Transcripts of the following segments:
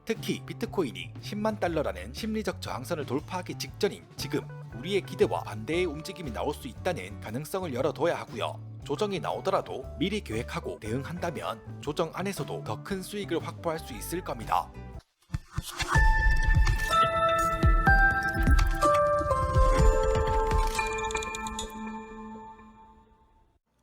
특히 비트코인이 10만 달러라는 심리적 저항선을 돌파하기 직전인 지금 우리의 기대와 반대의 움직임이 나올 수 있다는 가능성을 열어둬야 하고요. 조정이 나오더라도 미리 계획하고 대응한다면 조정 안에서도 더 큰 수익을 확보할 수 있을 겁니다.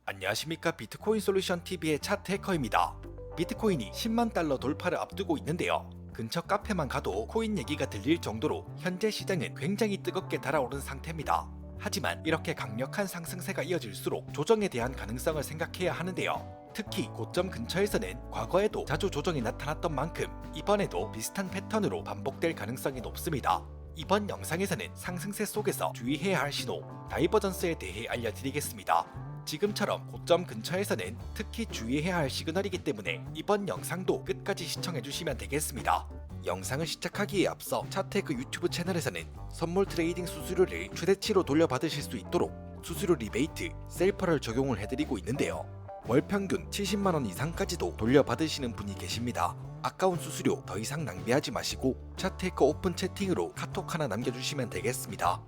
안녕하십니까, 비트코인 솔루션 TV의 차트 해커입니다. 비트코인이 10만 달러 돌파를 앞두고 있는데요. 근처 카페만 가도 코인 얘기가 들릴 정도로 현재 시장은 굉장히 뜨겁게 달아오른 상태입니다. 하지만 이렇게 강력한 상승세가 이어질수록 조정에 대한 가능성을 생각해야 하는데요. 특히 고점 근처에서는 과거에도 자주 조정이 나타났던 만큼 이번에도 비슷한 패턴으로 반복될 가능성이 높습니다. 이번 영상에서는 상승세 속에서 주의해야 할 신호, 다이버전스에 대해 알려드리겠습니다. 지금처럼 고점 근처에서는 특히 주의해야 할 시그널이기 때문에 이번 영상도 끝까지 시청해주시면 되겠습니다. 영상을 시작하기에 앞서 차트에그 유튜브 채널에서는 선물 트레이딩 수수료를 최대치로 돌려받으실 수 있도록 수수료 리베이트, 셀퍼를 적용을 해드리고 있는데요. 월 평균 70만원 이상까지도 돌려받으시는 분이 계십니다. 아까운 수수료 더 이상 낭비하지 마시고 차트에그 오픈 채팅으로 카톡 하나 남겨주시면 되겠습니다.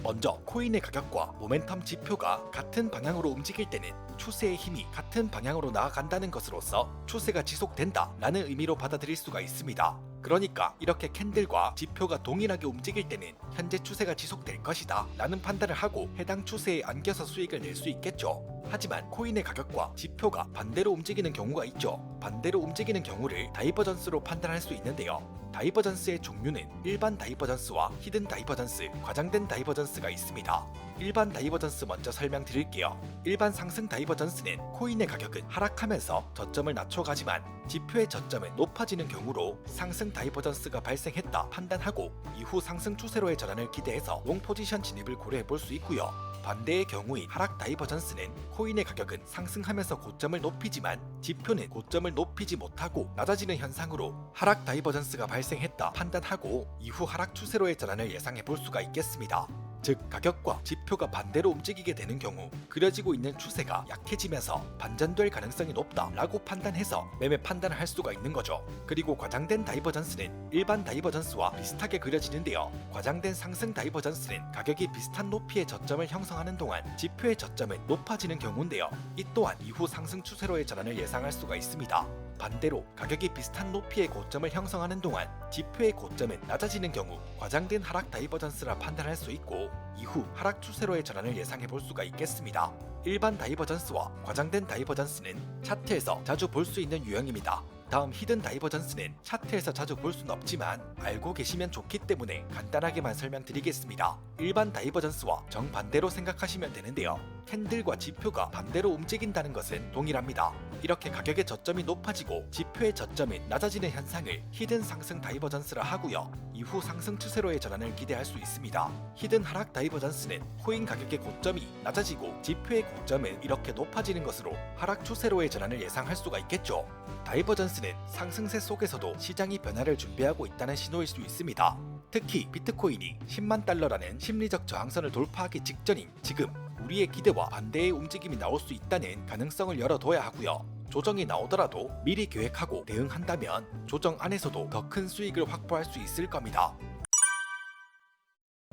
먼저 코인의 가격과 모멘텀 지표가 같은 방향으로 움직일 때는 추세의 힘이 같은 방향으로 나아간다는 것으로서 추세가 지속된다 라는 의미로 받아들일 수가 있습니다. 그러니까 이렇게 캔들과 지표가 동일하게 움직일 때는 현재 추세가 지속될 것이다 라는 판단을 하고 해당 추세에 안겨서 수익을 낼 수 있겠죠. 하지만 코인의 가격과 지표가 반대로 움직이는 경우가 있죠. 반대로 움직이는 경우를 다이버전스로 판단할 수 있는데요. 다이버전스의 종류는 일반 다이버전스와 히든 다이버전스, 과장된 다이버전스가 있습니다. 일반 다이버전스 먼저 설명드릴게요. 일반 상승 다이버전스는 코인의 가격은 하락하면서 저점을 낮춰가지만 지표의 저점은 높아지는 경우로 상승 다이버전스가 발생했다 판단하고 이후 상승 추세로의 전환을 기대해서 롱 포지션 진입을 고려해 볼 수 있고요. 반대의 경우인 하락 다이버전스는 코인의 가격은 상승하면서 고점을 높이지만 지표는 고점을 높이지 못하고 낮아지는 현상으로 하락 다이버전스가 발생했다 판단하고 이후 하락 추세로의 전환을 예상해 볼 수가 있겠습니다. 즉 가격과 지표가 반대로 움직이게 되는 경우 그려지고 있는 추세가 약해지면서 반전될 가능성이 높다 라고 판단해서 매매 판단을 할 수가 있는 거죠. 그리고 과장된 다이버전스는 일반 다이버전스와 비슷하게 그려지는데요. 과장된 상승 다이버전스는 가격이 비슷한 높이의 저점을 형성하는 동안 지표의 저점은 높아지는 경우인데요. 이 또한 이후 상승 추세로의 전환을 예상할 수가 있습니다. 반대로 가격이 비슷한 높이의 고점을 형성하는 동안 지표의 고점은 낮아지는 경우 과장된 하락 다이버전스라 판단할 수 있고 이후 하락 추세로의 전환을 예상해 볼 수가 있겠습니다. 일반 다이버전스와 과장된 다이버전스는 차트에서 자주 볼 수 있는 유형입니다. 다음 히든 다이버전스는 차트에서 자주 볼 수는 없지만 알고 계시면 좋기 때문에 간단하게만 설명드리겠습니다. 일반 다이버전스와 정반대로 생각하시면 되는데요. 캔들과 지표가 반대로 움직인다는 것은 동일합니다. 이렇게 가격의 저점이 높아지고 지표의 저점이 낮아지는 현상을 히든 상승 다이버전스라 하고요. 이후 상승 추세로의 전환을 기대할 수 있습니다. 히든 하락 다이버전스는 코인 가격의 고점이 낮아지고 지표의 고점은 이렇게 높아지는 것으로 하락 추세로의 전환을 예상할 수가 있겠죠. 다이버전스는 상승세 속에서도 시장이 변화를 준비하고 있다는 신호일 수 있습니다. 특히 비트코인이 10만 달러라는 심리적 저항선을 돌파하기 직전인 지금 우리의 기대와 반대의 움직임이 나올 수 있다는 가능성을 열어둬야 하고요. 조정이 나오더라도 미리 계획하고 대응한다면 조정 안에서도 더 큰 수익을 확보할 수 있을 겁니다.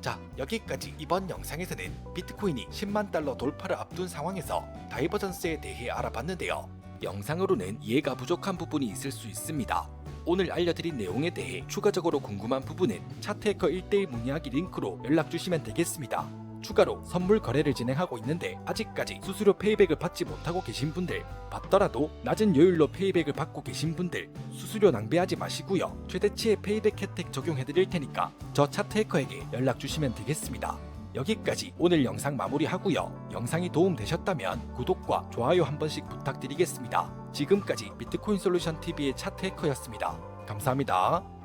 자, 여기까지 이번 영상에서는 비트코인이 10만 달러 돌파를 앞둔 상황에서 다이버전스에 대해 알아봤는데요. 영상으로는 이해가 부족한 부분이 있을 수 있습니다. 오늘 알려드린 내용에 대해 추가적으로 궁금한 부분은 차트해커 1:1 문의하기 링크로 연락주시면 되겠습니다. 추가로 선물 거래를 진행하고 있는데 아직까지 수수료 페이백을 받지 못하고 계신 분들, 받더라도 낮은 요율로 페이백을 받고 계신 분들 수수료 낭비하지 마시고요. 최대치의 페이백 혜택 적용해드릴 테니까 저 차트해커에게 연락주시면 되겠습니다. 여기까지 오늘 영상 마무리하고요. 영상이 도움되셨다면 구독과 좋아요 한 번씩 부탁드리겠습니다. 지금까지 비트코인 솔루션 TV의 차트해커였습니다. 감사합니다.